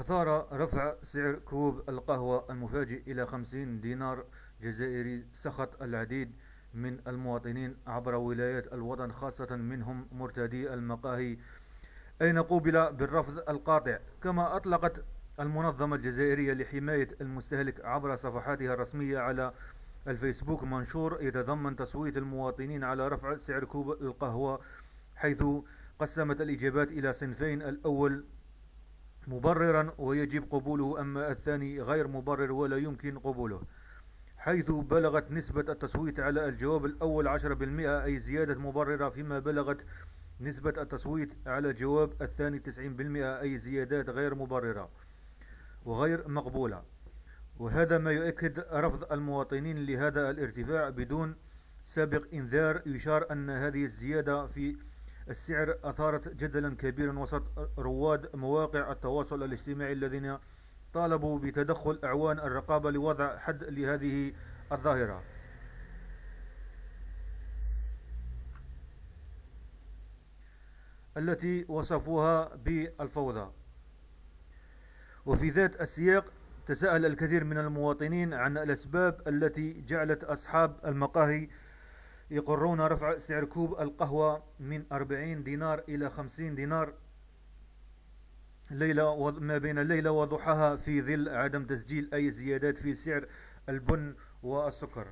أثار رفع سعر كوب القهوة المفاجئ إلى 50 دينار جزائري سخط العديد من المواطنين عبر ولايات الوطن، خاصة منهم مرتدي المقاهي، أين قوبل بالرفض القاطع. كما أطلقت المنظمة الجزائرية لحماية المستهلك عبر صفحاتها الرسمية على الفيسبوك منشور يتضمن تصويت المواطنين على رفع سعر كوب القهوة، حيث قسمت الإجابات إلى صنفين: الأول مبررا ويجب قبوله، أما الثاني غير مبرر ولا يمكن قبوله، حيث بلغت نسبة التصويت على الجواب الأول 10%، أي زيادة مبررة، فيما بلغت نسبة التصويت على الجواب الثاني 90%، أي زيادات غير مبررة وغير مقبولة. وهذا ما يؤكد رفض المواطنين لهذا الارتفاع بدون سابق إنذار. يشار أن هذه الزيادة في السعر أثارت جدلا كبيرا وسط رواد مواقع التواصل الاجتماعي، الذين طالبوا بتدخل أعوان الرقابة لوضع حد لهذه الظاهرة التي وصفوها بالفوضى. وفي ذات السياق تساءل الكثير من المواطنين عن الأسباب التي جعلت أصحاب المقاهي يقرون رفع سعر كوب القهوة من 40 دينار إلى 50 دينار ليلة ما بين ليلة وضحاها، في ظل عدم تسجيل أي زيادات في سعر البن والسكر.